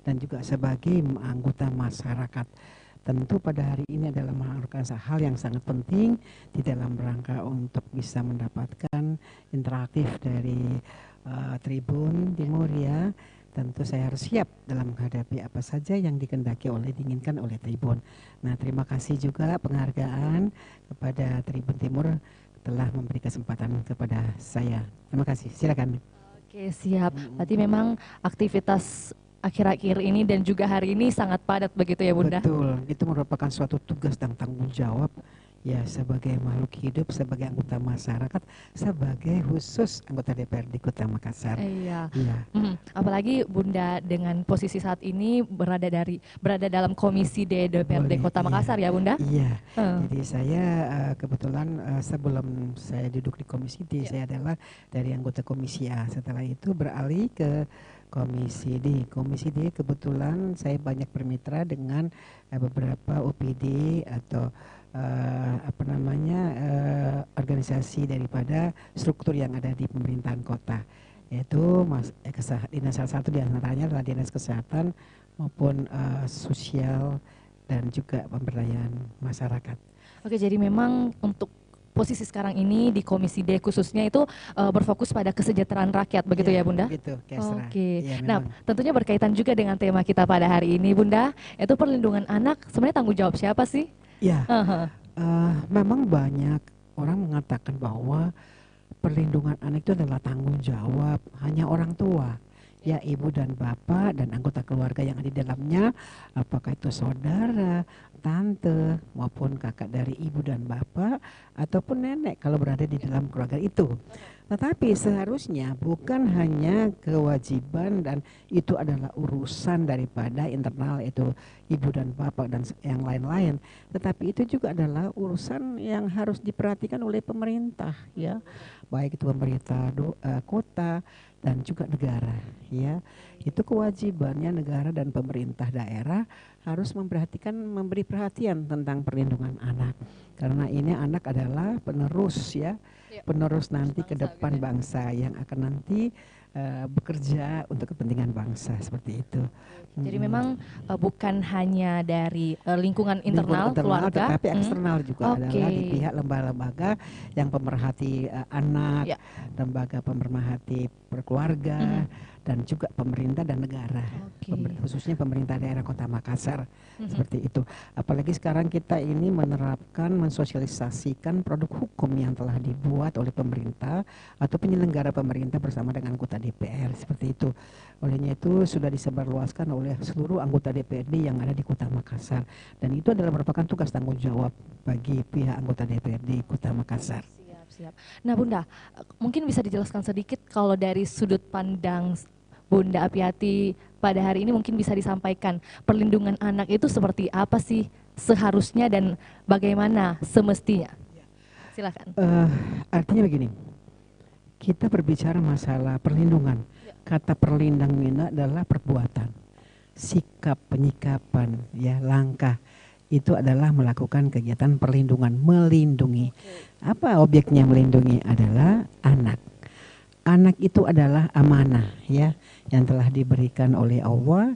dan juga sebagai anggota masyarakat. Tentu pada hari ini adalah merupakan hal yang sangat penting di dalam rangka untuk bisa mendapatkan interaktif dari Tribun Timur ya. Tentu saya harus siap dalam menghadapi apa saja yang diinginkan oleh Tribun. Nah, terima kasih juga penghargaan kepada Tribun Timur telah memberi kesempatan kepada saya. Terima kasih. Silakan. Oke, siap. Berarti memang aktivitas akhir-akhir ini dan juga hari ini sangat padat begitu ya Bunda? Betul, itu merupakan suatu tugas dan tanggung jawab ya sebagai makhluk hidup, sebagai anggota masyarakat, sebagai khusus anggota DPRD Kota Makassar. Iya. Apalagi Bunda dengan posisi saat ini berada dalam komisi DPRD Kota Makassar ya Bunda? Iya. Jadi saya kebetulan sebelum saya duduk di komisi D, saya adalah dari anggota komisi A. Setelah itu beralih ke komisi D. Komisi D kebetulan saya banyak bermitra dengan beberapa OPD atau organisasi daripada struktur yang ada di pemerintahan kota, yaitu salah satu di antaranya adalah dinas kesehatan maupun sosial dan juga pemberdayaan masyarakat. Oke, jadi memang untuk posisi sekarang ini di Komisi D khususnya itu berfokus pada kesejahteraan rakyat, begitu ya Bunda? Begitu, Oke. Ya, nah, tentunya berkaitan juga dengan tema kita pada hari ini Bunda, itu perlindungan anak. Sebenarnya tanggung jawab siapa sih? Ya, memang banyak orang mengatakan bahwa perlindungan anak itu adalah tanggung jawab hanya orang tua, ya ibu dan bapak dan anggota keluarga yang ada di dalamnya, apakah itu saudara, tante maupun kakak dari ibu dan bapak ataupun nenek kalau berada di dalam keluarga itu. Tetapi seharusnya bukan hanya kewajiban dan itu adalah urusan daripada internal itu ibu dan bapak dan yang lain-lain, tetapi itu juga adalah urusan yang harus diperhatikan oleh pemerintah ya, baik itu pemerintah kota dan juga negara ya. Itu kewajibannya negara dan pemerintah daerah harus memberi perhatian tentang perlindungan anak, karena ini anak adalah penerus ya, penerus nanti ke depan bangsa yang akan nanti bekerja untuk kepentingan bangsa, seperti itu. Jadi memang bukan hanya dari lingkungan internal keluarga, tetapi eksternal juga adalah di pihak lembaga-lembaga yang pemerhati anak, lembaga pemerhati berkeluarga, dan juga pemerintah dan negara, khususnya pemerintah daerah Kota Makassar, seperti itu. Apalagi sekarang kita ini mensosialisasikan produk hukum yang telah dibuat oleh pemerintah atau penyelenggara pemerintah bersama dengan anggota DPR, seperti itu. Olehnya itu sudah disebarluaskan oleh seluruh anggota DPRD yang ada di Kota Makassar, dan itu adalah merupakan tugas tanggung jawab bagi pihak anggota DPRD Kota Makassar. Siap. Nah Bunda, mungkin bisa dijelaskan sedikit kalau dari sudut pandang Bunda Apiati pada hari ini mungkin bisa disampaikan perlindungan anak itu seperti apa sih seharusnya dan bagaimana semestinya? Silakan. Artinya begini, kita berbicara masalah perlindungan. Kata perlindungan adalah perbuatan, sikap, penyikapan, ya langkah. Itu adalah melakukan kegiatan perlindungan, melindungi. Apa objeknya melindungi? Adalah anak. Anak itu adalah amanah ya, yang telah diberikan oleh Allah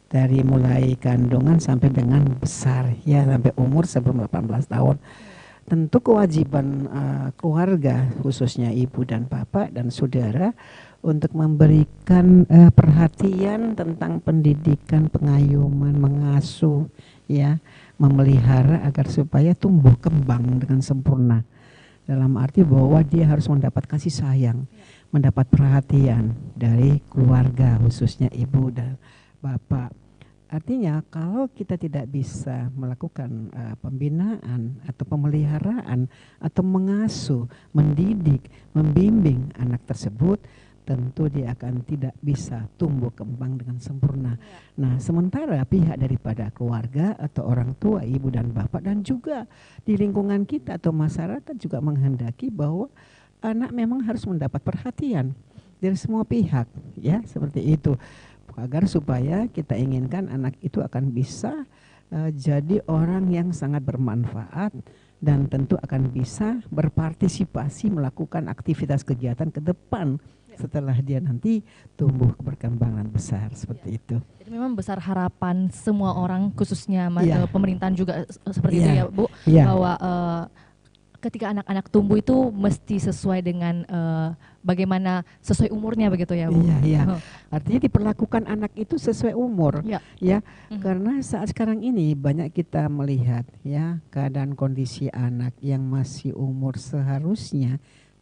dari mulai kandungan sampai dengan besar ya, sampai umur sebelum 18 tahun. Tentu kewajiban keluarga, khususnya ibu dan bapak dan saudara, untuk memberikan perhatian tentang pendidikan, pengayuman, mengasuh ya, memelihara agar supaya tumbuh kembang dengan sempurna. Dalam arti bahwa dia harus mendapat kasih sayang, mendapat perhatian dari keluarga, khususnya ibu dan bapak. Artinya kalau kita tidak bisa melakukan pembinaan atau pemeliharaan atau mengasuh, mendidik, membimbing anak tersebut, tentu dia akan tidak bisa tumbuh kembang dengan sempurna. Nah, sementara pihak daripada keluarga atau orang tua, ibu dan bapak, dan juga di lingkungan kita atau masyarakat juga menghendaki bahwa anak memang harus mendapat perhatian dari semua pihak, ya, seperti itu. Agar supaya kita inginkan anak itu akan bisa jadi orang yang sangat bermanfaat dan tentu akan bisa berpartisipasi melakukan aktivitas kegiatan ke depan setelah dia nanti tumbuh berkembang dan besar seperti itu. Jadi memang besar harapan semua orang, khususnya pemerintahan juga seperti itu ya Bu, bahwa ketika anak-anak tumbuh itu mesti sesuai dengan bagaimana sesuai umurnya begitu ya Bu. Iya. Artinya diperlakukan anak itu sesuai umur, ya. Karena saat sekarang ini banyak kita melihat ya keadaan kondisi anak yang masih umur seharusnya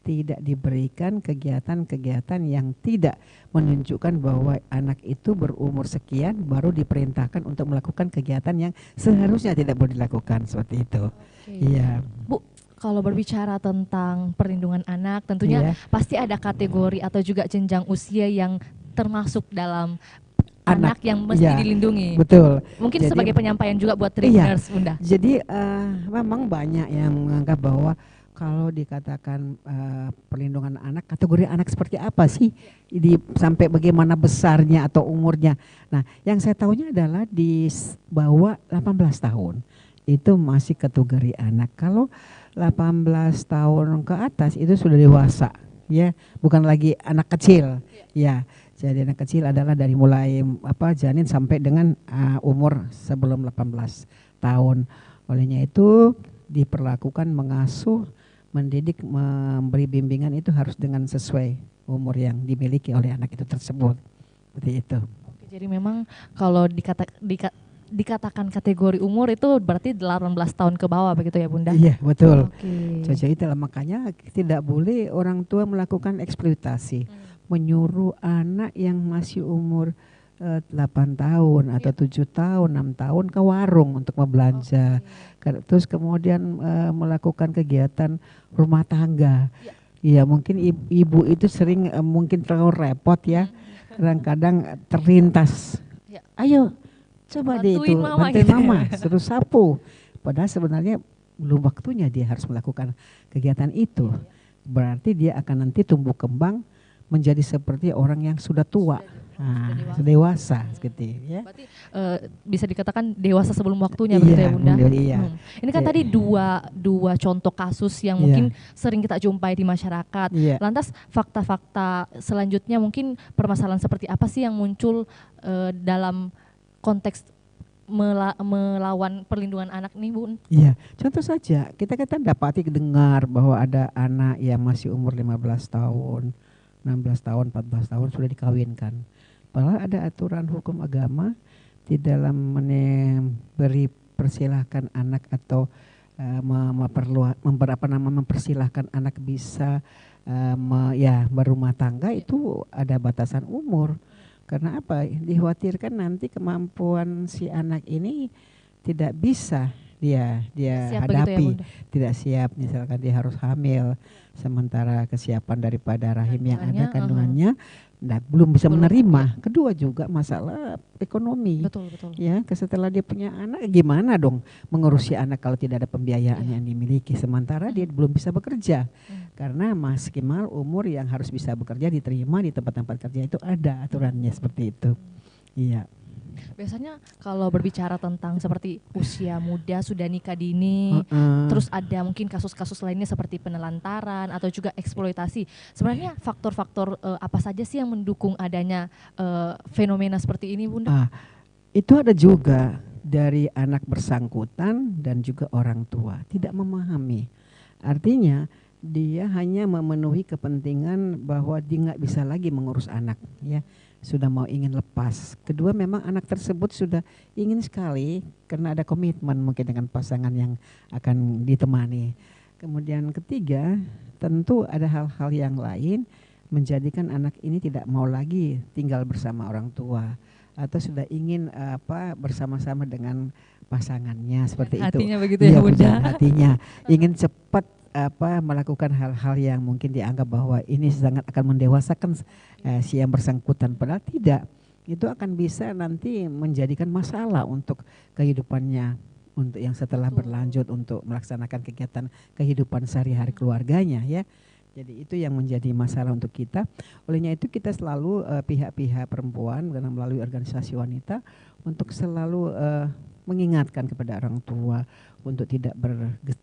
tidak diberikan kegiatan-kegiatan yang tidak menunjukkan bahwa anak itu berumur sekian baru diperintahkan untuk melakukan kegiatan yang seharusnya tidak boleh dilakukan seperti itu. Iya. Bu, kalau berbicara tentang perlindungan anak, tentunya pasti ada kategori atau juga jenjang usia yang termasuk dalam anak yang mesti dilindungi. Betul. Mungkin jadi, sebagai penyampaian juga buat trainers, Bunda. Jadi memang banyak yang menganggap bahwa kalau dikatakan perlindungan anak, kategori anak seperti apa sih? Sampai bagaimana besarnya atau umurnya. Nah, yang saya tahunya adalah di bawah 18 tahun. Itu masih kategori anak. Kalau 18 tahun ke atas itu sudah dewasa, ya, bukan lagi anak kecil. Ya, jadi anak kecil adalah dari mulai janin sampai dengan umur sebelum 18 tahun. Olehnya itu diperlakukan mengasuh, mendidik, memberi bimbingan itu harus dengan sesuai umur yang dimiliki oleh anak itu tersebut. Seperti itu. Oke, jadi memang kalau dikatakan kategori umur itu berarti 18 tahun ke bawah begitu ya Bunda? Iya, betul. Jadi itulah makanya tidak boleh orang tua melakukan eksploitasi, menyuruh anak yang masih umur 8 tahun atau 7 tahun, 6 tahun ke warung untuk membelanja. Terus kemudian melakukan kegiatan rumah tangga. Ya mungkin ibu itu sering mungkin terlalu repot ya. Kadang-kadang terlintas. Ayo coba deh itu bantuin mama, suruh sapu. Padahal sebenarnya belum waktunya dia harus melakukan kegiatan itu. Berarti dia akan nanti tumbuh kembang menjadi seperti orang yang sudah tua. Dewasa gitu ya. Berarti bisa dikatakan dewasa sebelum waktunya begitu ya Bunda? Iya. Ini kan tadi dua contoh kasus yang mungkin sering kita jumpai di masyarakat. Lantas fakta-fakta selanjutnya mungkin permasalahan seperti apa sih yang muncul dalam konteks melawan perlindungan anak nih Bun? Iya, contoh saja kita dapati dengar bahwa ada anak yang masih umur 15 tahun, 16 tahun, 14 tahun sudah dikawinkan. Padahal ada aturan hukum agama di dalam memberi persilahkan anak atau mempersilahkan anak bisa berumah tangga itu ada batasan umur. Karena apa? Dikhawatirkan nanti kemampuan si anak ini tidak bisa dia hadapi, tidak siap, misalkan dia harus hamil, sementara kesiapan daripada rahim yang ada kandungannya belum bisa menerima. Kedua juga masalah ekonomi. Betul. Ya, setelah dia punya anak gimana dong mengurusi anak kalau tidak ada pembiayaan yang dimiliki, sementara dia belum bisa bekerja. Karena maksimal umur yang harus bisa bekerja diterima di tempat-tempat kerja itu ada aturannya seperti itu. Iya. Biasanya kalau berbicara tentang seperti usia muda sudah nikah dini, terus ada mungkin kasus-kasus lainnya seperti penelantaran atau juga eksploitasi. Sebenarnya faktor-faktor apa saja sih yang mendukung adanya fenomena seperti ini, Bunda? Itu ada juga dari anak bersangkutan dan juga orang tua tidak memahami. Artinya dia hanya memenuhi kepentingan bahwa dia nggak bisa lagi mengurus anak, ya. Sudah mau ingin lepas. Kedua memang anak tersebut sudah ingin sekali karena ada komitmen mungkin dengan pasangan yang akan ditemani. Kemudian ketiga tentu ada hal-hal yang lain menjadikan anak ini tidak mau lagi tinggal bersama orang tua atau sudah ingin bersama-sama dengan pasangannya seperti itu. Hatinya begitu ya Bunda. Hatinya ingin cepat melakukan hal-hal yang mungkin dianggap bahwa ini sangat akan mendewasakan si yang bersangkutan, padahal tidak. Itu akan bisa nanti menjadikan masalah untuk kehidupannya, untuk yang setelah berlanjut untuk melaksanakan kegiatan kehidupan sehari-hari keluarganya, ya. Jadi itu yang menjadi masalah untuk kita. Olehnya itu kita selalu pihak-pihak perempuan karena melalui organisasi wanita untuk selalu mengingatkan kepada orang tua untuk tidak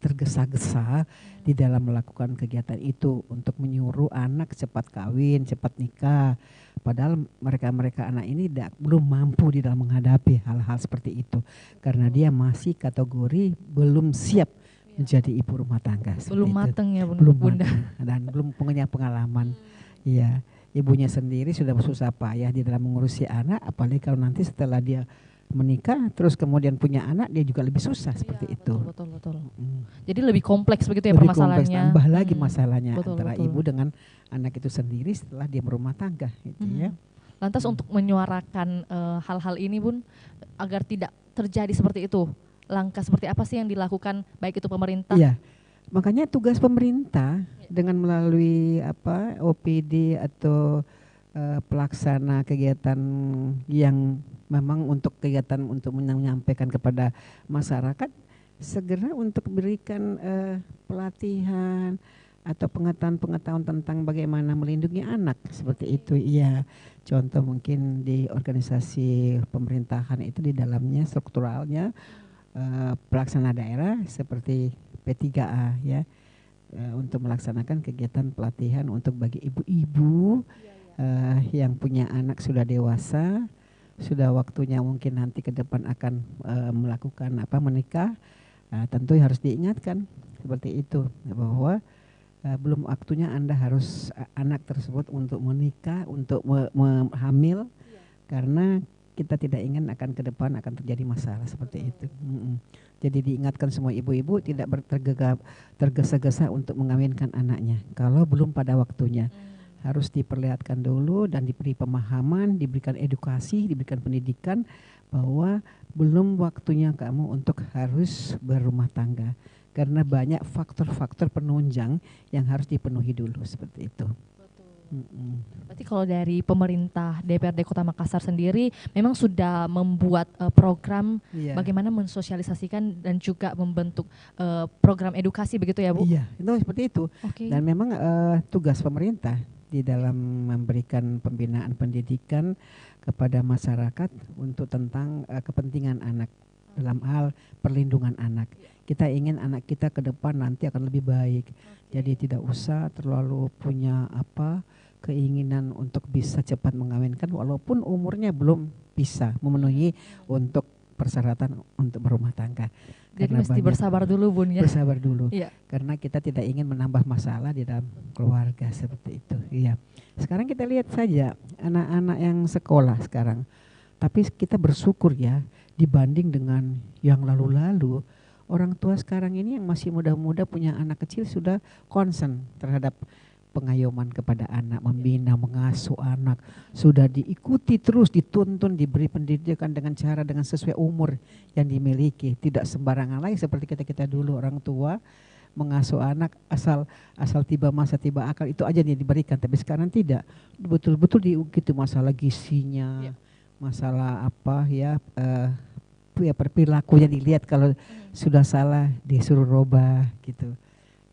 tergesa-gesa di dalam melakukan kegiatan itu, untuk menyuruh anak cepat kawin, cepat nikah. Padahal mereka anak ini belum mampu di dalam menghadapi hal-hal seperti itu karena dia masih kategori belum siap menjadi ibu rumah tangga. Belum matang ya belum Bunda. matang dan belum punya pengalaman. Iya, ibunya sendiri sudah susah payah di dalam mengurusi anak, apalagi kalau nanti setelah dia menikah terus kemudian punya anak, dia juga lebih susah seperti itu. Betul. Jadi lebih kompleks begitu ya lebih permasalahannya. Kompleks, tambah lagi masalahnya Betul. antara ibu dengan anak itu sendiri setelah dia berumah tangga gitu ya. Lantas untuk menyuarakan hal-hal ini Bun, agar tidak terjadi seperti itu, langkah seperti apa sih yang dilakukan baik itu pemerintah? Iya, makanya tugas pemerintah dengan melalui OPD atau pelaksana kegiatan yang memang untuk kegiatan untuk menyampaikan kepada masyarakat, segera untuk berikan pelatihan atau pengetahuan tentang bagaimana melindungi anak seperti itu. Iya, contoh mungkin di organisasi pemerintahan itu di dalamnya strukturalnya pelaksana daerah seperti P3A ya, untuk melaksanakan kegiatan pelatihan untuk bagi ibu-ibu yang punya anak sudah dewasa, sudah waktunya mungkin nanti ke depan akan melakukan menikah. Tentu harus diingatkan seperti itu bahwa belum waktunya Anda harus anak tersebut untuk menikah, untuk hamil, karena kita tidak ingin akan ke depan akan terjadi masalah seperti itu. Jadi diingatkan semua ibu-ibu tidak tergesa-gesa untuk mengawinkan anaknya kalau belum pada waktunya. Harus diperlihatkan dulu dan diberi pemahaman, diberikan edukasi, diberikan pendidikan bahwa belum waktunya kamu untuk harus berumah tangga. Karena banyak faktor-faktor penunjang yang harus dipenuhi dulu seperti itu. Berarti kalau dari pemerintah DPRD Kota Makassar sendiri memang sudah membuat program bagaimana mensosialisasikan dan juga membentuk program edukasi begitu ya Bu? Iya, itu seperti itu. Dan memang tugas pemerintah di dalam memberikan pembinaan pendidikan kepada masyarakat untuk tentang kepentingan anak dalam hal perlindungan anak. Kita ingin anak kita ke depan nanti akan lebih baik. Jadi tidak usah terlalu punya keinginan untuk bisa cepat mengawinkan walaupun umurnya belum bisa memenuhi untuk persyaratan untuk berumah tangga. Jadi mesti bersabar dulu Bun ya. Bersabar dulu. Karena kita tidak ingin menambah masalah di dalam keluarga seperti itu. Iya. Sekarang kita lihat saja anak-anak yang sekolah sekarang. Tapi kita bersyukur ya dibanding dengan yang lalu-lalu, orang tua sekarang ini yang masih muda-muda punya anak kecil sudah concern terhadap pengayoman kepada anak, membina, mengasuh anak, sudah diikuti terus, dituntun, diberi pendidikan dengan sesuai umur yang dimiliki, tidak sembarangan lagi seperti kita dulu orang tua mengasuh anak asal tiba masa tiba akal itu aja nih diberikan, tapi sekarang tidak, betul-betul diikuti masalah gizinya, masalah perilakunya dilihat, kalau sudah salah disuruh robah gitu,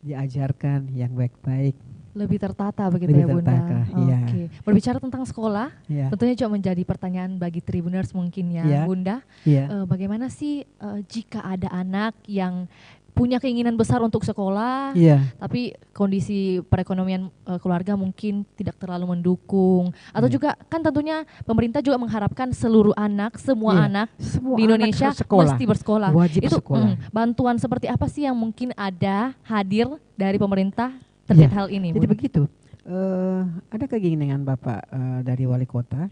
diajarkan yang baik-baik. Lebih tertata begitu ya Bunda. Oke. Berbicara tentang sekolah, tentunya juga menjadi pertanyaan bagi Tribuners mungkin ya Bunda. Bagaimana sih jika ada anak yang punya keinginan besar untuk sekolah, tapi kondisi perekonomian keluarga mungkin tidak terlalu mendukung, atau juga kan tentunya pemerintah juga mengharapkan seluruh anak, semua anak di Indonesia mesti bersekolah. Wajib itu sekolah. Bantuan seperti apa sih yang mungkin hadir dari pemerintah terkait hal ini? Jadi begitu, ada keinginan Bapak dari wali kota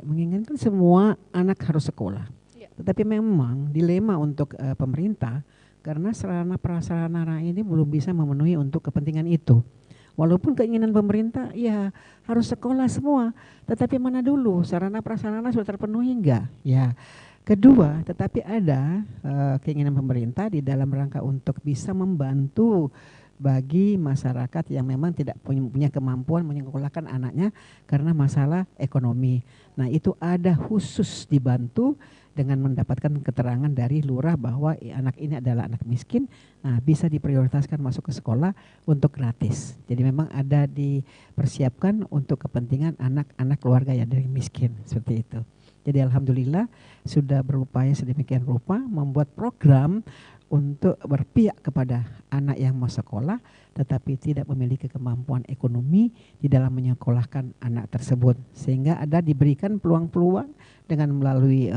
menginginkan semua anak harus sekolah. Tetapi memang dilema untuk pemerintah karena sarana prasarana ini belum bisa memenuhi untuk kepentingan itu. Walaupun keinginan pemerintah harus sekolah semua, tetapi mana dulu sarana prasarana sudah terpenuhi enggak? Kedua, tetapi ada keinginan pemerintah di dalam rangka untuk bisa membantu bagi masyarakat yang memang tidak punya kemampuan menyekolahkan anaknya karena masalah ekonomi. Nah, itu ada khusus dibantu dengan mendapatkan keterangan dari lurah bahwa anak ini adalah anak miskin, nah bisa diprioritaskan masuk ke sekolah untuk gratis. Jadi memang ada dipersiapkan untuk kepentingan anak-anak keluarga yang dari miskin, seperti itu. Jadi alhamdulillah sudah berupaya sedemikian rupa membuat program untuk berpihak kepada anak yang mau sekolah tetapi tidak memiliki kemampuan ekonomi di dalam menyekolahkan anak tersebut, sehingga ada diberikan peluang-peluang dengan melalui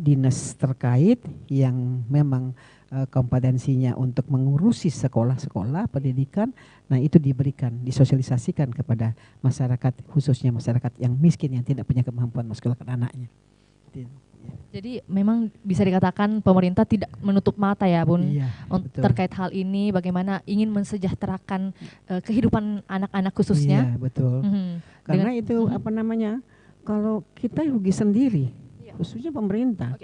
dinas terkait yang memang kompetensinya untuk mengurusi sekolah-sekolah pendidikan. Nah, itu diberikan, disosialisasikan kepada masyarakat, khususnya masyarakat yang miskin yang tidak punya kemampuan mensekolahkan anaknya. Jadi memang bisa dikatakan pemerintah tidak menutup mata ya Bun, Iya, terkait hal ini, bagaimana ingin mensejahterakan kehidupan anak-anak khususnya. Iya, betul. Karena itu kalau kita rugi sendiri, khususnya pemerintah,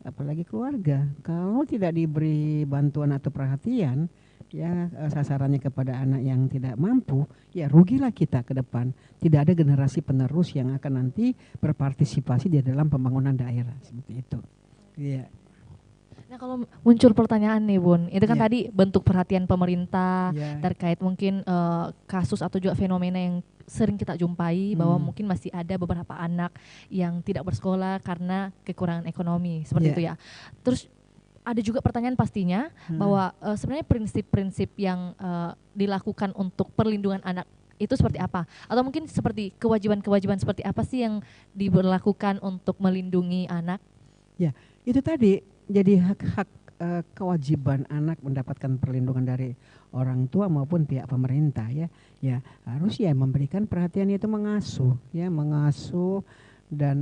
apalagi keluarga, kalau tidak diberi bantuan atau perhatian, ya sasarannya kepada anak yang tidak mampu, ya rugilah kita ke depan. Tidak ada generasi penerus yang akan nanti berpartisipasi di dalam pembangunan daerah seperti itu. Iya. Nah, kalau muncul pertanyaan nih Bun, itu kan tadi bentuk perhatian pemerintah terkait mungkin kasus atau juga fenomena yang sering kita jumpai bahwa mungkin masih ada beberapa anak yang tidak bersekolah karena kekurangan ekonomi seperti itu ya. Terus ada juga pertanyaan pastinya bahwa sebenarnya prinsip-prinsip yang dilakukan untuk perlindungan anak itu seperti apa? Atau mungkin seperti kewajiban-kewajiban seperti apa sih yang diberlakukan untuk melindungi anak? Ya, itu tadi jadi hak-hak kewajiban anak mendapatkan perlindungan dari orang tua maupun pihak pemerintah ya. Ya, harus ya memberikan perhatian, itu mengasuh dan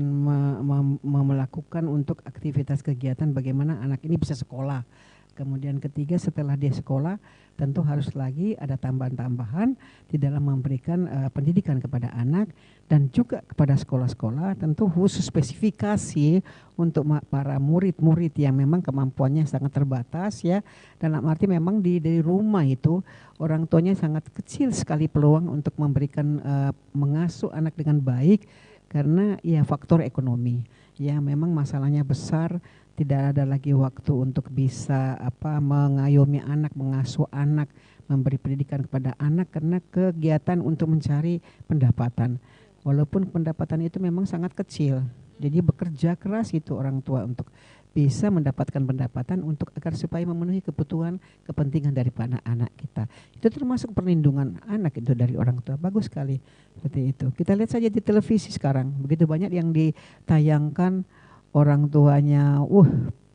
melakukan untuk aktivitas kegiatan bagaimana anak ini bisa sekolah. Kemudian ketiga, setelah dia sekolah tentu harus lagi ada tambahan-tambahan di dalam memberikan pendidikan kepada anak, dan juga kepada sekolah-sekolah tentu khusus spesifikasi untuk para murid-murid yang memang kemampuannya sangat terbatas ya. Dalam arti memang dari rumah itu orang tuanya sangat kecil sekali peluang untuk memberikan mengasuh anak dengan baik, karena ya faktor ekonomi. Ya memang masalahnya besar. Tidak ada lagi waktu untuk bisa mengayomi anak, mengasuh anak, memberi pendidikan kepada anak karena kegiatan untuk mencari pendapatan. Walaupun pendapatan itu memang sangat kecil. Jadi bekerja keras itu orang tua untuk bisa mendapatkan pendapatan untuk agar supaya memenuhi kebutuhan kepentingan daripada anak kita. Itu termasuk perlindungan anak itu dari orang tua. Bagus sekali seperti itu. Kita lihat saja di televisi sekarang, begitu banyak yang ditayangkan orang tuanya,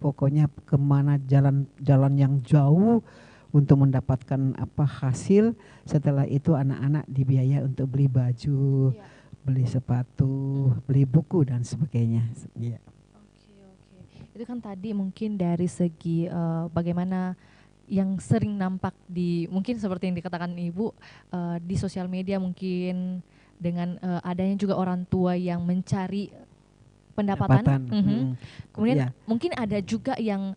pokoknya kemana jalan yang jauh untuk mendapatkan hasil. Setelah itu anak-anak dibiaya untuk beli baju, beli sepatu, beli buku dan sebagainya. Ya. Oke. Itu kan tadi mungkin dari segi bagaimana yang sering nampak mungkin seperti yang dikatakan Ibu di sosial media, mungkin dengan adanya juga orang tua yang mencari pendapatan. Kemudian mungkin ada juga yang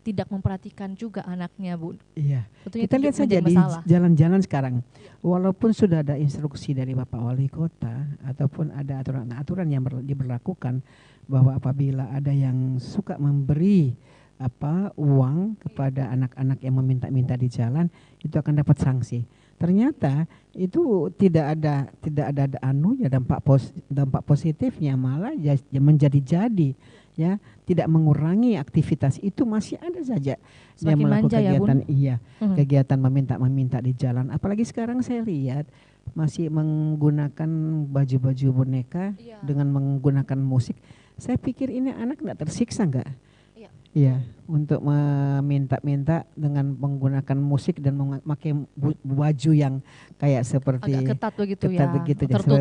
tidak memperhatikan juga anaknya, Bu. Iya. Kita lihat saja di jalan-jalan sekarang, walaupun sudah ada instruksi dari Bapak Wali Kota ataupun ada aturan-aturan yang diberlakukan bahwa apabila ada yang suka memberi uang kepada anak-anak yang meminta-minta di jalan, itu akan dapat sanksi. Ternyata itu tidak ada dampak positifnya, malah menjadi ya, tidak mengurangi aktivitas itu, masih ada saja yang melakukan kegiatan kegiatan meminta di jalan. Apalagi sekarang saya lihat masih menggunakan baju-baju boneka dengan menggunakan musik. Saya pikir ini anak enggak tersiksa enggak? Iya, untuk meminta-minta dengan menggunakan musik dan memakai baju yang kayak seperti agak ketat begitu ya.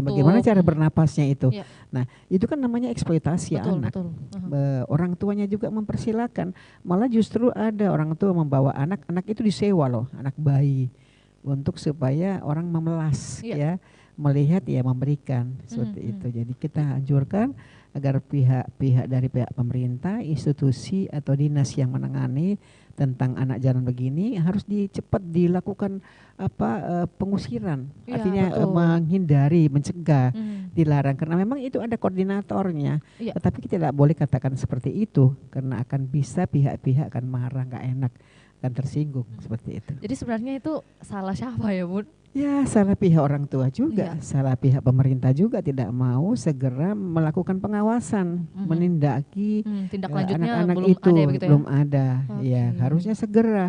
Bagaimana cara bernapasnya itu? Nah, itu kan namanya eksploitasi anak. Orang tuanya juga mempersilahkan. Malah justru ada orang tua membawa anak itu disewa loh, anak bayi, untuk supaya orang memelas ya, melihat ya, memberikan seperti itu. Jadi kita anjurkan agar pihak dari pihak pemerintah, institusi atau dinas yang menangani tentang anak jalan begini harus cepat dilakukan pengusiran, artinya menghindari, mencegah, dilarang, karena memang itu ada koordinatornya. Tetapi kita tidak boleh katakan seperti itu karena akan bisa pihak-pihak akan marah, nggak enak. akan tersinggung seperti itu. Jadi sebenarnya itu salah siapa ya Bun? Ya salah pihak orang tua juga, Iya. salah pihak pemerintah juga tidak mau segera melakukan pengawasan, menindaki Tindak lanjutnya anak-anak belum itu ada ya begitu ya? belum ada. Ya Oke. harusnya segera.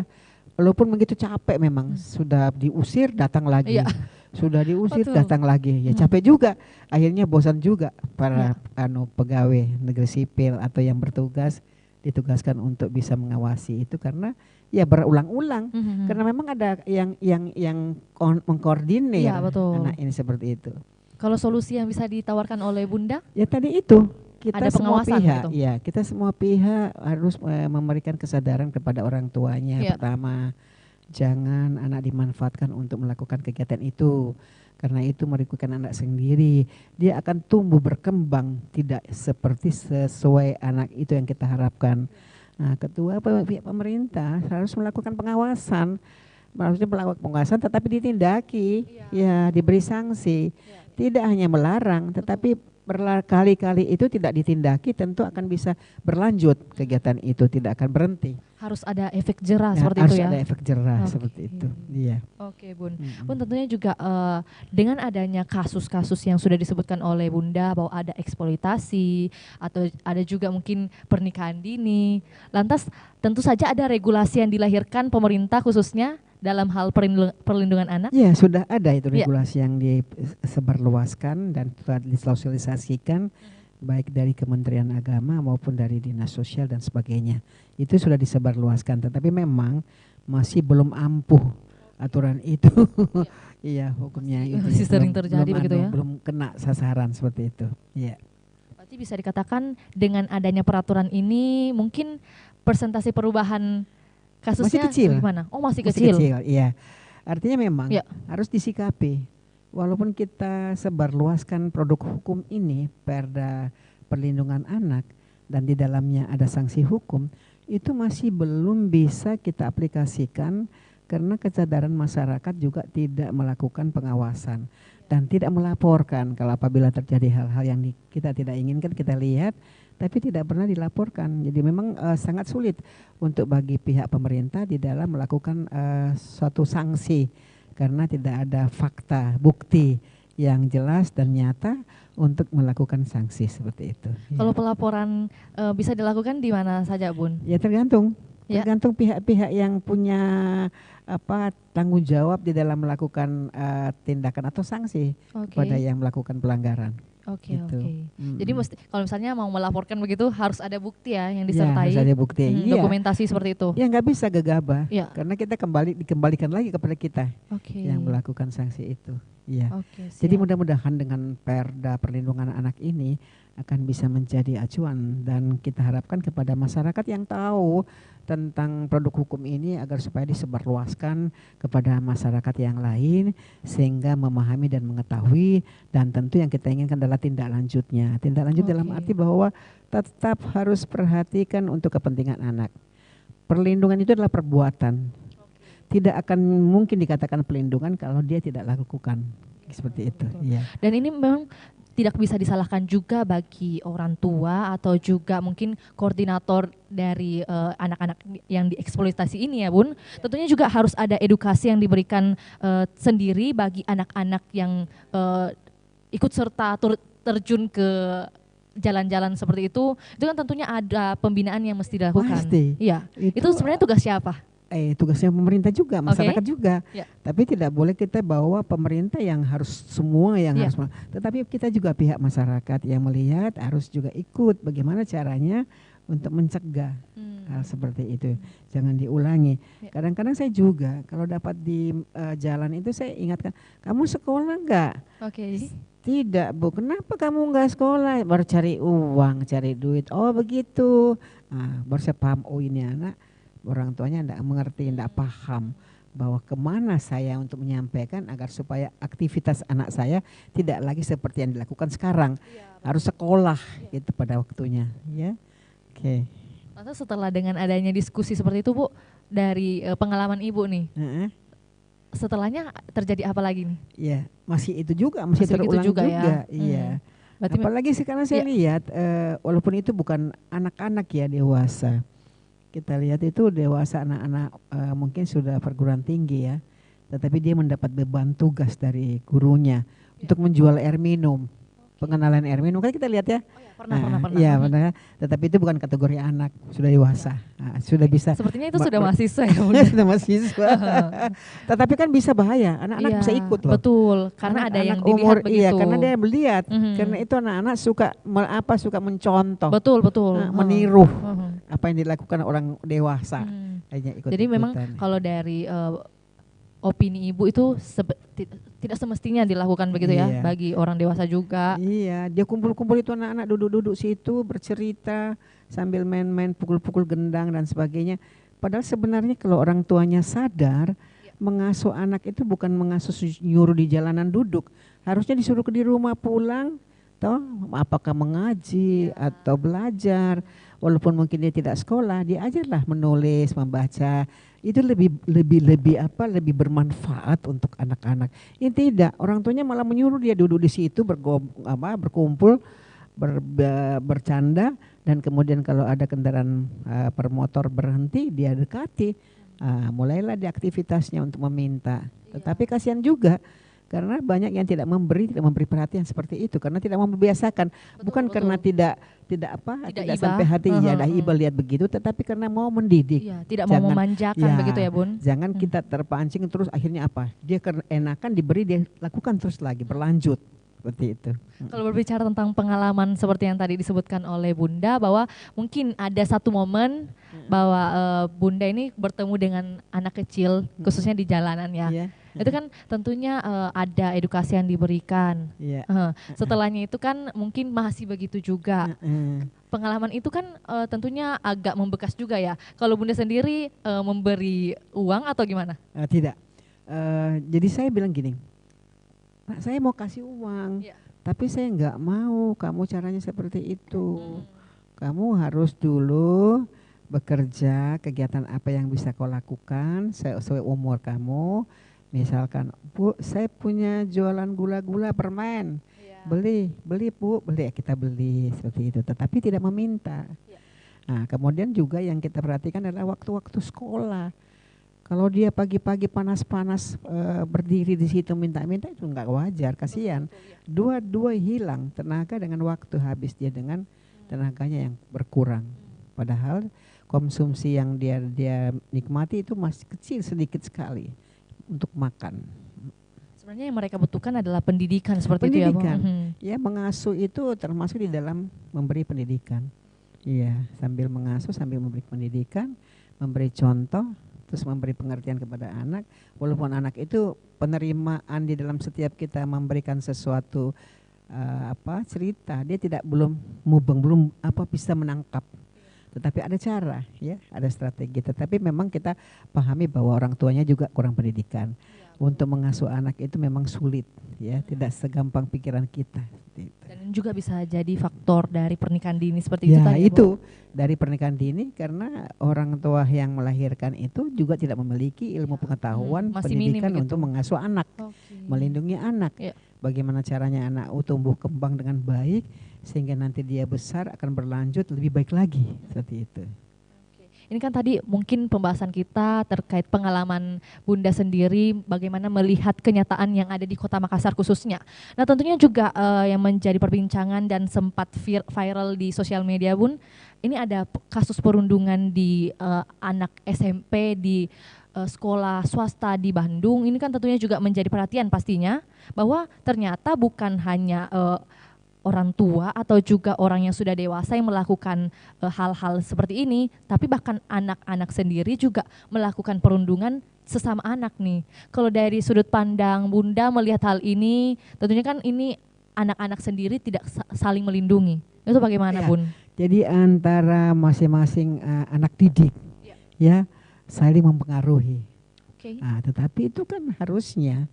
Walaupun begitu capek memang sudah diusir datang lagi, Iya. sudah diusir Betul. datang lagi. Ya capek juga. Akhirnya bosan juga para pegawai negeri sipil atau yang bertugas ditugaskan untuk bisa mengawasi itu karena ya berulang-ulang. Karena memang ada yang mengkoordinir Iya, betul. anak ini seperti itu. Kalau solusi yang bisa ditawarkan oleh Bunda? Ya tadi itu kita Ada semua pengawasan pihak, gitu? ya kita semua pihak harus memberikan kesadaran kepada orang tuanya. Iya. Pertama, jangan anak dimanfaatkan untuk melakukan kegiatan itu. Karena itu merugikan anak sendiri, dia akan tumbuh berkembang tidak seperti sesuai anak itu yang kita harapkan. Nah, kedua pihak pemerintah harus melakukan pengawasan, maksudnya melakukan pengawasan tetapi ditindaki, ya diberi sanksi, tidak hanya melarang, tetapi berkali-kali itu tidak ditindaki, tentu akan bisa berlanjut kegiatan itu, tidak akan berhenti. Harus ada efek jerah Ya, seperti harus itu ya? ada efek jerah Oke. seperti itu. Iya. Oke Bun. Bun tentunya juga dengan adanya kasus-kasus yang sudah disebutkan oleh Bunda bahwa ada eksploitasi atau ada juga mungkin pernikahan dini. Lantas tentu saja ada regulasi yang dilahirkan pemerintah khususnya dalam hal perlindungan anak. Ya sudah ada itu Ya. regulasi yang disebarluaskan dan telah disosialisasikan baik dari Kementerian Agama maupun dari Dinas Sosial dan sebagainya. Itu sudah disebarluaskan, tetapi memang masih belum ampuh aturan itu. Iya, hukumnya itu Masih sering terjadi begitu ya? Belum kena sasaran seperti itu. Iya. Berarti bisa dikatakan dengan adanya peraturan ini mungkin persentase perubahan kasusnya Masih kecil. gimana? Oh masih Masih kecil. kecil, iya. Artinya memang Ya. harus disikapi. Walaupun kita sebarluaskan produk hukum ini, Perda Perlindungan Anak, dan di dalamnya ada sanksi hukum, itu masih belum bisa kita aplikasikan karena kesadaran masyarakat juga tidak melakukan pengawasan dan tidak melaporkan kalau apabila terjadi hal-hal yang kita tidak inginkan, kita lihat tapi tidak pernah dilaporkan. Jadi memang sangat sulit untuk bagi pihak pemerintah di dalam melakukan suatu sanksi karena tidak ada fakta, bukti yang jelas dan nyata untuk melakukan sanksi seperti itu. Kalau pelaporan bisa dilakukan di mana saja Bun? Ya tergantung, Ya. tergantung pihak-pihak yang punya tanggung jawab di dalam melakukan tindakan atau sanksi Oke. kepada yang melakukan pelanggaran. Oke, Gitu. oke. Jadi mesti kalau misalnya mau melaporkan begitu harus ada bukti ya yang Ya, disertai. harus ada bukti. Iya. Dokumentasi seperti itu. Ya nggak bisa gegabah, Ya. karena kita dikembalikan lagi kepada kita Oke. yang melakukan sanksi itu. Iya. Oke, Jadi siap. mudah-mudahan dengan Perda Perlindungan Anak ini akan bisa menjadi acuan dan kita harapkan kepada masyarakat yang tahu tentang produk hukum ini agar supaya disebarluaskan kepada masyarakat yang lain sehingga memahami dan mengetahui, dan tentu yang kita inginkan adalah tindak lanjutnya. Tindak lanjut dalam Oke. arti bahwa tetap harus perhatikan untuk kepentingan anak. Perlindungan itu adalah perbuatan. Tidak akan mungkin dikatakan pelindungan kalau dia tidak lakukan. Seperti itu. Iya. Dan ini memang tidak bisa disalahkan juga bagi orang tua atau juga mungkin koordinator dari anak-anak yang dieksploitasi ini ya Bun. Tentunya juga harus ada edukasi yang diberikan sendiri bagi anak-anak yang ikut serta terjun ke jalan-jalan seperti itu kan tentunya ada pembinaan yang mesti dilakukan. Pasti. Iya. Itu sebenarnya tugas siapa? Tugasnya pemerintah juga, masyarakat juga. Ya. Tapi tidak boleh kita bawa pemerintah yang harus semua yang Ya. harus, tetapi kita juga pihak masyarakat yang melihat harus juga ikut bagaimana caranya untuk mencegah hal seperti itu. Jangan diulangi. Ya. Kadang-kadang saya juga kalau dapat di jalan itu saya ingatkan, kamu sekolah enggak? Oke. Tidak Bu, kenapa kamu enggak sekolah? Baru cari uang, cari duit. Oh begitu. Nah, baru saya paham, oh ini anak orang tuanya tidak mengerti, tidak paham bahwa kemana saya untuk menyampaikan agar supaya aktivitas anak saya tidak lagi seperti yang dilakukan sekarang. Harus sekolah gitu pada waktunya. Ya, oke. Lantas setelah dengan adanya diskusi seperti itu Bu, dari pengalaman Ibu nih, setelahnya terjadi apa lagi nih? Ya, masih itu juga, masih Masih gitu terulang juga juga. ya. Iya. Berarti Apalagi sekarang saya lihat, walaupun itu bukan anak-anak ya, dewasa. kita lihat itu dewasa anak-anak mungkin sudah perguruan tinggi ya, tetapi dia mendapat beban tugas dari gurunya untuk menjual air minum. Pengenalan air minum kan kita lihat ya. Pernah. Iya benar. Tetapi itu bukan kategori anak, sudah dewasa. Nah, sudah bisa. Sepertinya itu sudah mahasiswa ya Bunda. Sudah mahasiswa. Tetapi kan bisa bahaya, anak-anak bisa ikut loh. Betul, karena ada yang dilihat begitu. Iya, karena dia melihat. Karena itu anak-anak suka mencontoh. Betul. Meniru apa yang dilakukan orang dewasa. Jadi memang kalau dari opini Ibu itu tidak semestinya dilakukan begitu ya bagi orang dewasa juga. Iya, dia kumpul-kumpul itu anak-anak duduk-duduk situ bercerita sambil main-main pukul-pukul gendang dan sebagainya. Padahal sebenarnya kalau orang tuanya sadar, mengasuh anak itu bukan mengasuh nyuruh di jalanan duduk. Harusnya disuruh di rumah pulang, toh apakah mengaji atau belajar. Walaupun mungkin dia tidak sekolah, dia ajarlah menulis, membaca. Itu lebih bermanfaat untuk anak-anak. Ini tidak, orang tuanya malah menyuruh dia duduk di situ berkumpul, bercanda, dan kemudian kalau ada kendaraan permotor berhenti dia dekati. Mulailah di aktivitasnya untuk meminta. Tetapi kasihan juga karena banyak yang tidak memberi perhatian seperti itu karena tidak membiasakan, bukan karena tidak sampai hati ada iba lihat begitu, tetapi karena mau mendidik. Tidak mau memanjakan begitu ya Bun. Jangan kita terpancing terus akhirnya apa? Dia enakan diberi dia lakukan terus lagi berlanjut. Seperti itu. Kalau berbicara tentang pengalaman seperti yang tadi disebutkan oleh Bunda bahwa mungkin ada satu momen bahwa Bunda ini bertemu dengan anak kecil khususnya di jalanan ya. Itu kan tentunya ada edukasi yang diberikan. Setelahnya itu kan mungkin masih begitu juga. Pengalaman itu kan tentunya agak membekas juga ya. Kalau Bunda sendiri memberi uang atau gimana? Tidak. Jadi saya bilang gini, Pak, saya mau kasih uang, tapi saya nggak mau kamu caranya seperti itu. Kamu harus dulu bekerja, kegiatan apa yang bisa kau lakukan sesuai umur kamu. Misalkan, Bu, saya punya jualan gula-gula permen, beli Bu, beli, kita beli seperti itu. Tetapi tidak meminta. Nah, kemudian juga yang kita perhatikan adalah waktu-waktu sekolah. Kalau dia pagi-pagi panas-panas berdiri di situ minta-minta itu nggak wajar, kasihan. Dua hilang tenaga dengan waktu, habis dia dengan tenaganya yang berkurang. Padahal konsumsi yang dia nikmati itu masih kecil, sedikit sekali untuk makan. Sebenarnya yang mereka butuhkan adalah pendidikan seperti itu ya, Bang. Ya, mengasuh itu termasuk di dalam memberi pendidikan. Iya, sambil mengasuh, sambil memberi pendidikan, memberi contoh, terus memberi pengertian kepada anak. Walaupun anak itu penerimaan di dalam setiap kita memberikan sesuatu cerita, dia belum mubeng, belum bisa menangkap. Tetapi ada cara, ya, ada strategi. Tetapi memang kita pahami bahwa orang tuanya juga kurang pendidikan. Untuk mengasuh anak itu memang sulit, ya, tidak segampang pikiran kita. Dan juga bisa jadi faktor dari pernikahan dini seperti itu tadi. Ya, itu dari pernikahan dini karena orang tua yang melahirkan itu juga tidak memiliki ilmu pengetahuan pendidikan untuk mengasuh anak, melindungi anak. Bagaimana caranya anak tumbuh kembang dengan baik sehingga nanti dia besar akan berlanjut lebih baik lagi, seperti itu. Ini kan tadi mungkin pembahasan kita terkait pengalaman Bunda sendiri, bagaimana melihat kenyataan yang ada di Kota Makassar khususnya. Nah, tentunya juga yang menjadi perbincangan dan sempat viral di sosial media, Bun, ini ada kasus perundungan di anak SMP di sekolah swasta di Bandung. Ini kan tentunya juga menjadi perhatian pastinya, bahwa ternyata bukan hanya orang tua atau juga orang yang sudah dewasa yang melakukan hal-hal seperti ini, tapi bahkan anak-anak sendiri juga melakukan perundungan sesama anak nih. Kalau dari sudut pandang Bunda melihat hal ini, tentunya kan ini anak-anak sendiri tidak saling melindungi. Itu bagaimana, Bun? Jadi antara masing-masing anak didik, ya, saling mempengaruhi. Nah, tetapi itu kan harusnya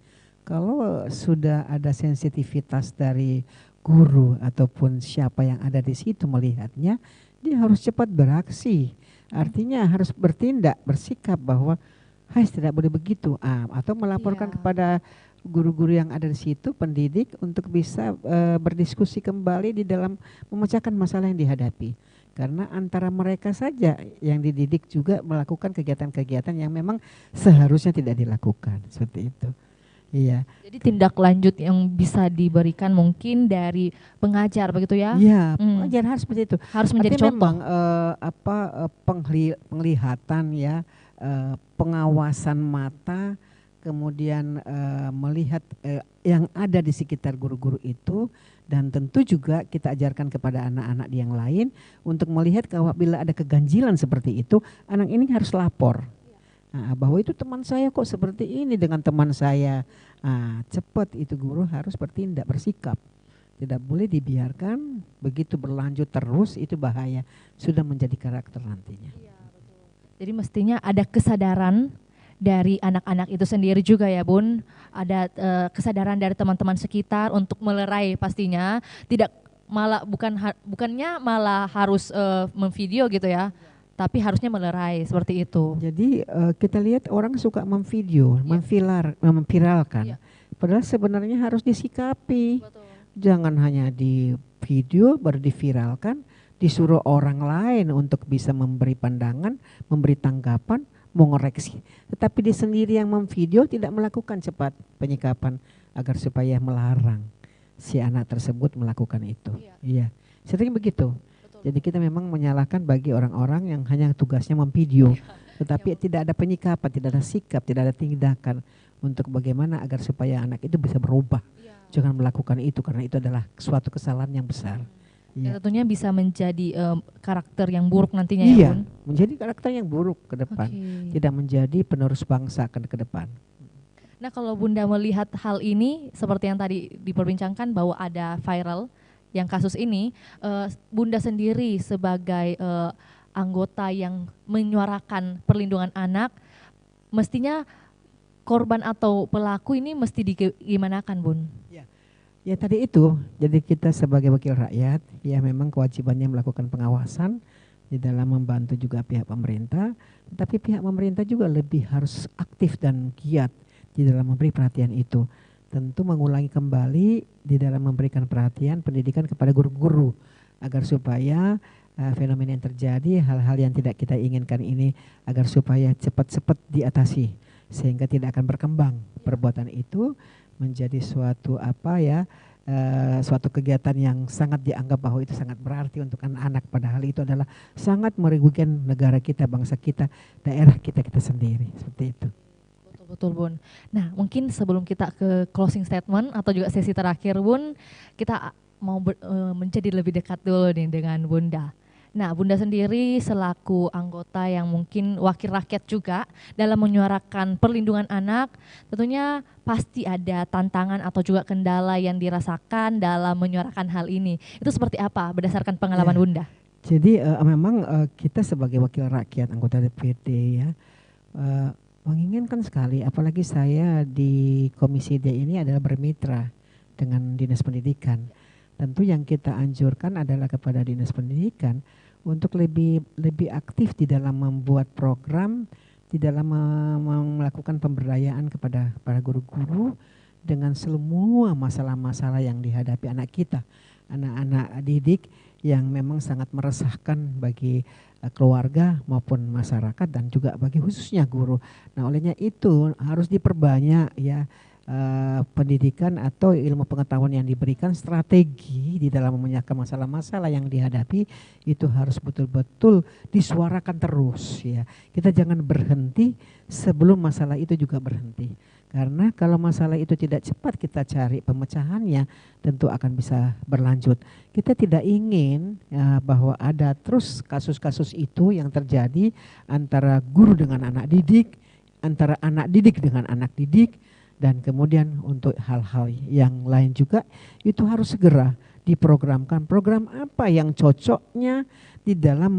kalau sudah ada sensitivitas dari guru ataupun siapa yang ada di situ melihatnya, dia harus cepat beraksi. Artinya harus bertindak, bersikap bahwa tidak boleh begitu, atau melaporkan kepada guru-guru yang ada di situ, pendidik untuk bisa berdiskusi kembali di dalam memecahkan masalah yang dihadapi. Karena antara mereka saja yang dididik juga melakukan kegiatan-kegiatan yang memang seharusnya tidak dilakukan, seperti itu. Iya. Jadi tindak lanjut yang bisa diberikan mungkin dari pengajar begitu ya? Iya, pengajar harus seperti itu. Harus menjadi Tapi contoh. memang penglihatan ya, pengawasan mata, kemudian melihat yang ada di sekitar guru-guru itu, dan tentu juga kita ajarkan kepada anak-anak yang lain untuk melihat kalau bila ada keganjilan seperti itu, anak ini harus lapor. Nah, bahwa itu teman saya kok seperti ini dengan teman saya. Nah, cepat itu guru harus bertindak, bersikap. Tidak boleh dibiarkan begitu berlanjut terus, itu bahaya. Sudah menjadi karakter nantinya. Iya, betul. Jadi mestinya ada kesadaran dari anak-anak itu sendiri juga ya Bun. Ada kesadaran dari teman-teman sekitar untuk melerai pastinya. Tidak malah bukannya malah harus memvideo gitu ya. Tapi harusnya melerai seperti itu. Jadi kita lihat orang suka memvideo, memviralkan. Padahal sebenarnya harus disikapi. Betul. Jangan hanya di video baru diviralkan, disuruh orang lain untuk bisa memberi pandangan, memberi tanggapan, mengoreksi. Tetapi dia sendiri yang memvideo tidak melakukan cepat penyikapan agar supaya melarang si anak tersebut melakukan itu. Iya, sering begitu. Jadi kita memang menyalahkan bagi orang-orang yang hanya tugasnya memvideo, tetapi tidak ada penyikapan, tidak ada sikap, tidak ada tindakan untuk bagaimana agar supaya anak itu bisa berubah. Jangan melakukan itu karena itu adalah suatu kesalahan yang besar. Dan tentunya bisa menjadi karakter yang buruk nantinya ya Bun? Menjadi karakter yang buruk ke depan, tidak menjadi penerus bangsa ke depan. Nah kalau Bunda melihat hal ini seperti yang tadi diperbincangkan bahwa ada viral, yang kasus ini, Bunda sendiri sebagai anggota yang menyuarakan perlindungan anak, mestinya korban atau pelaku ini mesti digimanakan Bun? Ya tadi itu, jadi kita sebagai wakil rakyat, ya memang kewajibannya melakukan pengawasan di dalam membantu juga pihak pemerintah, tapi pihak pemerintah juga lebih harus aktif dan giat di dalam memberi perhatian itu. Tentu mengulangi kembali di dalam memberikan perhatian pendidikan kepada guru-guru agar supaya fenomena yang terjadi, hal-hal yang tidak kita inginkan ini agar supaya cepat-cepat diatasi sehingga tidak akan berkembang perbuatan itu menjadi suatu suatu kegiatan yang sangat dianggap bahwa itu sangat berarti untuk anak-anak, padahal itu adalah sangat merugikan negara kita, bangsa kita, daerah kita sendiri, seperti itu. Betul Bun. Nah mungkin sebelum kita ke closing statement atau juga sesi terakhir Bun, kita mau menjadi lebih dekat dulu nih dengan Bunda. Nah Bunda sendiri selaku anggota yang mungkin wakil rakyat juga dalam menyuarakan perlindungan anak, tentunya pasti ada tantangan atau juga kendala yang dirasakan dalam menyuarakan hal ini. Itu seperti apa berdasarkan pengalaman Bunda? Jadi memang kita sebagai wakil rakyat anggota DPD ya, menginginkan sekali, apalagi saya di Komisi D ini adalah bermitra dengan Dinas Pendidikan. Tentu yang kita anjurkan adalah kepada Dinas Pendidikan untuk lebih aktif di dalam membuat program, di dalam melakukan pemberdayaan kepada para guru-guru dengan semua masalah-masalah yang dihadapi anak kita, anak-anak didik yang memang sangat meresahkan bagi keluarga maupun masyarakat dan juga bagi khususnya guru. Nah, olehnya itu harus diperbanyak ya pendidikan atau ilmu pengetahuan yang diberikan, strategi di dalam menyelesaikan masalah-masalah yang dihadapi itu harus betul-betul disuarakan terus ya. Kita jangan berhenti sebelum masalah itu juga berhenti. Karena kalau masalah itu tidak cepat kita cari pemecahannya, tentu akan bisa berlanjut. Kita tidak ingin ya, bahwa ada terus kasus-kasus itu yang terjadi antara guru dengan anak didik, antara anak didik dengan anak didik, dan kemudian untuk hal-hal yang lain juga itu harus segera diprogramkan. Program apa yang cocoknya di dalam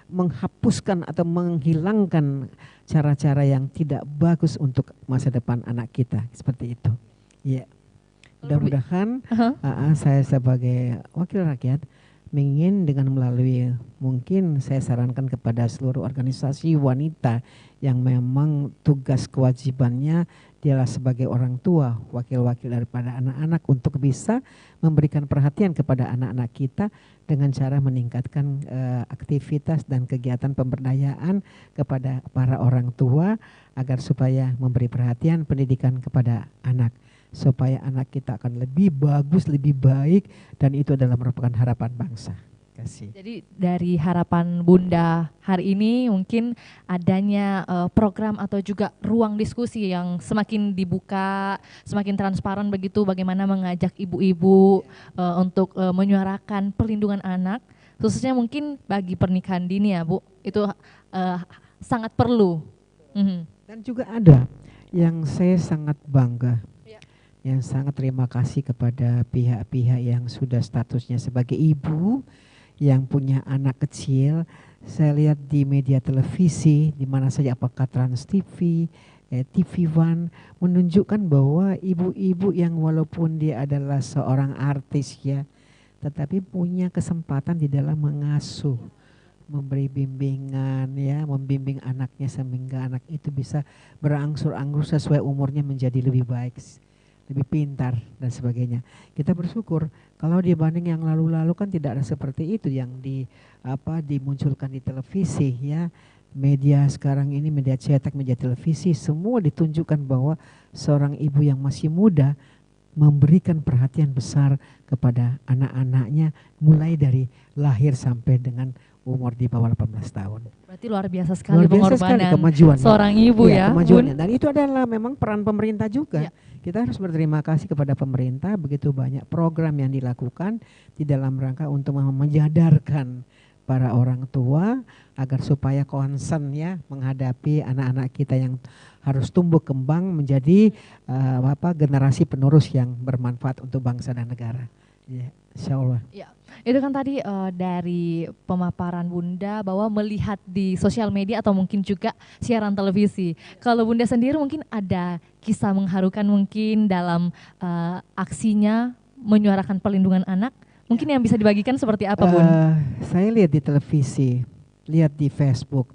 menghapuskan atau menghilangkan cara-cara yang tidak bagus untuk masa depan anak kita, seperti itu. Ya, mudah-mudahan saya sebagai wakil rakyat ingin dengan melalui, mungkin saya sarankan kepada seluruh organisasi wanita yang memang tugas kewajibannya di dialah sebagai orang tua, wakil-wakil daripada anak-anak untuk bisa memberikan perhatian kepada anak-anak kita dengan cara meningkatkan aktivitas dan kegiatan pemberdayaan kepada para orang tua agar supaya memberi perhatian pendidikan kepada anak, supaya anak kita akan lebih bagus, lebih baik, dan itu adalah merupakan harapan bangsa. Kasih. Jadi dari harapan Bunda hari ini mungkin adanya program atau juga ruang diskusi yang semakin dibuka, semakin transparan begitu, bagaimana mengajak ibu-ibu untuk menyuarakan perlindungan anak, khususnya mungkin bagi pernikahan dini ya Bu, itu sangat perlu. Dan juga ada yang saya sangat bangga, yang sangat terima kasih kepada pihak-pihak yang sudah statusnya sebagai ibu, yang punya anak kecil. Saya lihat di media televisi di mana saja, apakah Trans TV, TV One, menunjukkan bahwa ibu-ibu yang walaupun dia adalah seorang artis ya, tetapi punya kesempatan di dalam mengasuh, memberi bimbingan ya, membimbing anaknya sehingga anak itu bisa berangsur-angsur sesuai umurnya menjadi lebih baik, lebih pintar dan sebagainya. Kita bersyukur kalau dibanding yang lalu-lalu kan tidak ada seperti itu yang dimunculkan di televisi ya. Media sekarang ini, media cetak, media televisi, semua ditunjukkan bahwa seorang ibu yang masih muda memberikan perhatian besar kepada anak-anaknya mulai dari lahir sampai dengan umur di bawah 18 tahun. Berarti luar biasa sekali pengorbanan kemajuan seorang ibu ya, kemajuannya. Dan itu adalah memang peran pemerintah juga. Ya. Kita harus berterima kasih kepada pemerintah, begitu banyak program yang dilakukan di dalam rangka untuk menyadarkan para orang tua agar supaya concern ya menghadapi anak-anak kita yang harus tumbuh kembang menjadi generasi penerus yang bermanfaat untuk bangsa dan negara. Ya, insya Allah. Ya, itu kan tadi dari pemaparan Bunda bahwa melihat di sosial media atau mungkin juga siaran televisi. Kalau Bunda sendiri mungkin ada kisah mengharukan mungkin dalam aksinya menyuarakan perlindungan anak. Mungkin yang bisa dibagikan seperti apa, Bun? Saya lihat di televisi, lihat di Facebook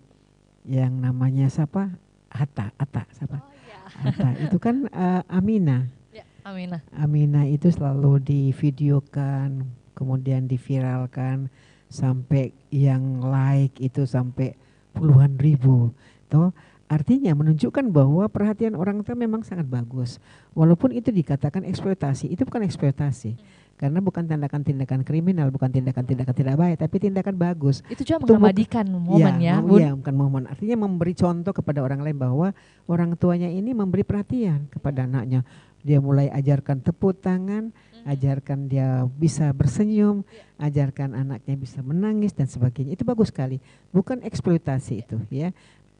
yang namanya siapa? Atta siapa? Oh, ya. Atta itu kan Aminah. Ya, Aminah. Aminah itu selalu divideokan, kemudian diviralkan sampai yang like itu sampai puluhan ribu. Toh artinya menunjukkan bahwa perhatian orang tua memang sangat bagus. Walaupun itu dikatakan eksploitasi, itu bukan eksploitasi. Karena bukan tindakan-tindakan kriminal, bukan tindakan-tindakan tidak baik, tapi tindakan bagus. Itu juga mengabadikan momen ya, Bun? Iya, bukan momen. Artinya memberi contoh kepada orang lain bahwa orang tuanya ini memberi perhatian kepada anaknya. Dia mulai ajarkan tepuk tangan, ajarkan dia bisa bersenyum, ajarkan anaknya bisa menangis dan sebagainya. Itu bagus sekali. Bukan eksploitasi itu ya.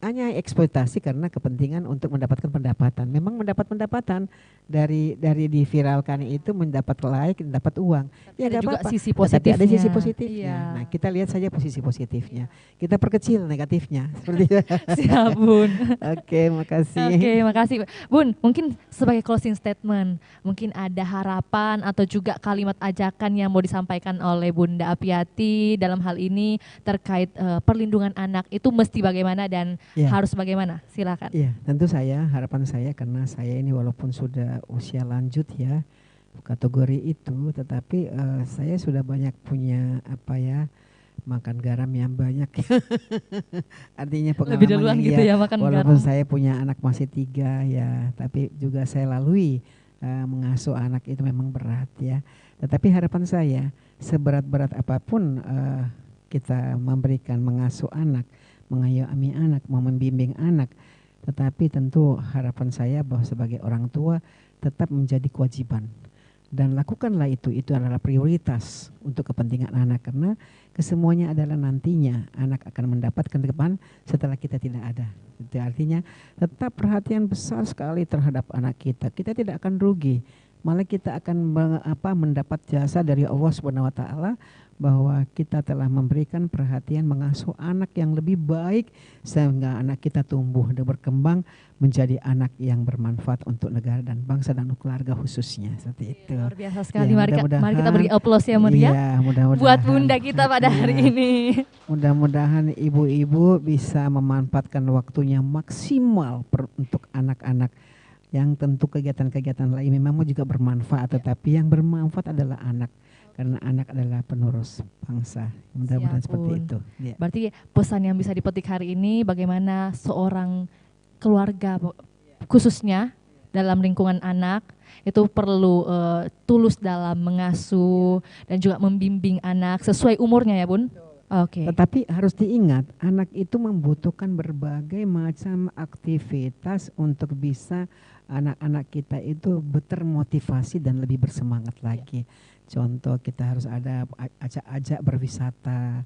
Hanya eksploitasi karena kepentingan untuk mendapatkan pendapatan. Memang mendapat pendapatan dari diviralkan itu, mendapat like, mendapat uang. Tapi ya ada juga apa-apa. sisi positifnya. Tapi ada sisi positifnya. Iya. Nah, kita lihat saja posisi positifnya. Kita perkecil negatifnya. Seperti itu. Siap, Bun. Oke, makasih. Oke, makasih. Bun, mungkin sebagai closing statement, mungkin ada harapan atau juga kalimat ajakan yang mau disampaikan oleh Bunda Apiyati dalam hal ini terkait perlindungan anak itu mesti bagaimana dan harus bagaimana? Silakan. Iya, tentu harapan saya karena saya ini walaupun sudah usia lanjut ya kategori itu, tetapi saya sudah banyak punya makan garam yang banyak. Artinya pengalaman lebih duluan gitu ya makan walaupun garam. saya punya anak masih 3 ya, tapi juga saya lalui mengasuh anak itu memang berat ya. Tetapi harapan saya seberat-berat apapun kita memberikan mengasuh anak, mengayomi anak, membimbing anak, tetapi tentu harapan saya bahwa sebagai orang tua tetap menjadi kewajiban dan lakukanlah itu adalah prioritas untuk kepentingan anak karena kesemuanya adalah nantinya anak akan mendapatkan ke depan setelah kita tidak ada. Itu artinya tetap perhatian besar sekali terhadap anak kita. Kita tidak akan rugi, malah kita akan mendapat jasa dari Allah Subhanahu wa taala bahwa kita telah memberikan perhatian mengasuh anak yang lebih baik sehingga anak kita tumbuh dan berkembang menjadi anak yang bermanfaat untuk negara dan bangsa dan keluarga khususnya seperti itu. Luar biasa sekali. Ya, mari kita beri aplaus ya Maria. Iya, mudah-mudahan buat Bunda kita pada hari ini. Mudah-mudahan ibu-ibu bisa memanfaatkan waktunya maksimal untuk anak-anak yang tentu kegiatan-kegiatan lain memang juga bermanfaat, tetapi yang bermanfaat adalah anak, karena anak adalah penerus bangsa. Mudah-mudahan Siap, seperti Bun. itu. Ya. Berarti pesan yang bisa dipetik hari ini bagaimana seorang keluarga khususnya dalam lingkungan anak itu perlu tulus dalam mengasuh dan juga membimbing anak sesuai umurnya ya Bun. Oke. Tetapi harus diingat, anak itu membutuhkan berbagai macam aktivitas untuk bisa anak-anak kita itu termotivasi dan lebih bersemangat lagi. Contoh, kita harus ada ajak-ajak berwisata.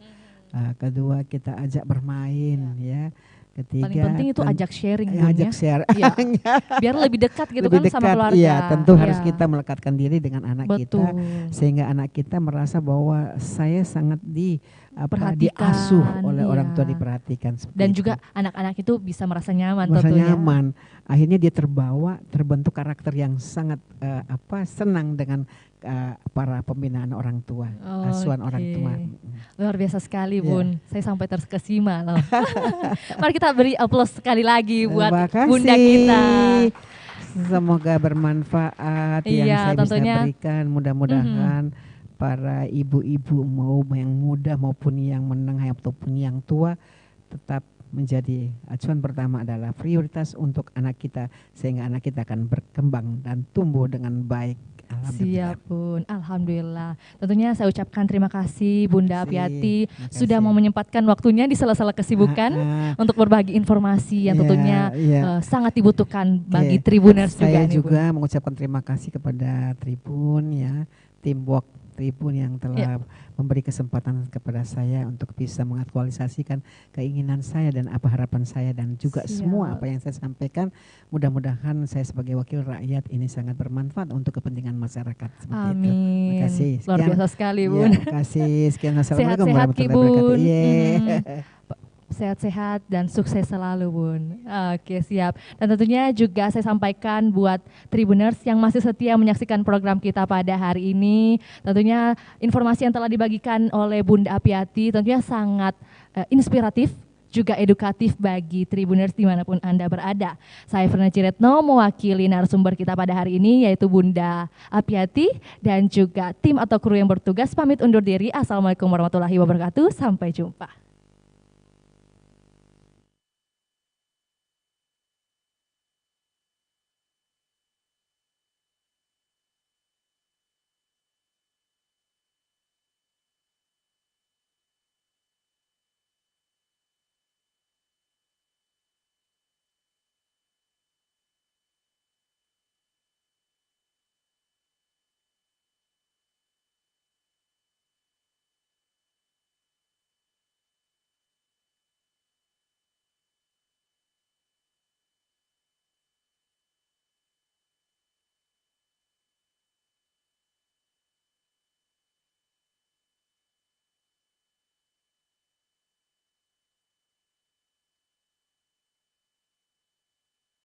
Kedua, kita ajak bermain, ya. Ketiga, Paling penting itu ajak sharing Bun, ajak ya. share. Iya. Biar lebih dekat gitu Lebih kan sama dekat, keluarga. iya, tentu harus Iya. kita melekatkan diri dengan anak Betul. kita sehingga anak kita merasa bahwa saya sangat Perhatikan, diasuh oleh iya. orang tua, diperhatikan seperti Dan itu. juga anak-anak itu bisa merasa nyaman Merasa tentunya. nyaman. Akhirnya dia terbentuk karakter yang sangat senang dengan para pembinaan orang tua, asuhan orang tua. Luar biasa sekali Iya. Bun, saya sampai terkesima loh. Mari kita beri aplaus sekali lagi buat Terima kasih. Bunda kita. Semoga bermanfaat yang Iya, saya tentunya. bisa berikan. Mudah-mudahan para ibu-ibu mau yang muda maupun yang menengah ataupun yang tua tetap menjadi acuan pertama adalah prioritas untuk anak kita sehingga anak kita akan berkembang dan tumbuh dengan baik. Alhamdulillah. Siap Bun, Alhamdulillah. Tentunya saya ucapkan terima kasih Bunda Apiati Terima sudah kasih. mau menyempatkan waktunya di sela-sela kesibukan untuk berbagi informasi yang Iya, tentunya iya. sangat dibutuhkan bagi Oke. Tribuners juga Saya nih, juga Bun. mengucapkan terima kasih kepada Tribun, ya, teamwork Tribun yang telah memberi kesempatan kepada saya untuk bisa mengaktualisasikan keinginan saya dan apa harapan saya dan juga semua Siap. apa yang saya sampaikan. Mudah-mudahan saya sebagai wakil rakyat ini sangat bermanfaat untuk kepentingan masyarakat. Seperti itu. Terima Amin. kasih. Luar Sekian. biasa sekali Ya, Bun. terima kasih. Sekian. Assalamualaikum Sehat-sehat Ki warahmatullahi wabarakatuh. Bun. Iya. Sehat-sehat dan sukses selalu Bun. Oke, siap. Dan tentunya juga saya sampaikan buat Tribuners yang masih setia menyaksikan program kita pada hari ini. Tentunya informasi yang telah dibagikan oleh Bunda Apiati tentunya sangat inspiratif, juga edukatif bagi Tribuners dimanapun Anda berada. Saya Verna Ciretno mewakili narasumber kita pada hari ini yaitu Bunda Apiati dan juga tim atau kru yang bertugas pamit undur diri. Assalamualaikum warahmatullahi wabarakatuh. Sampai jumpa.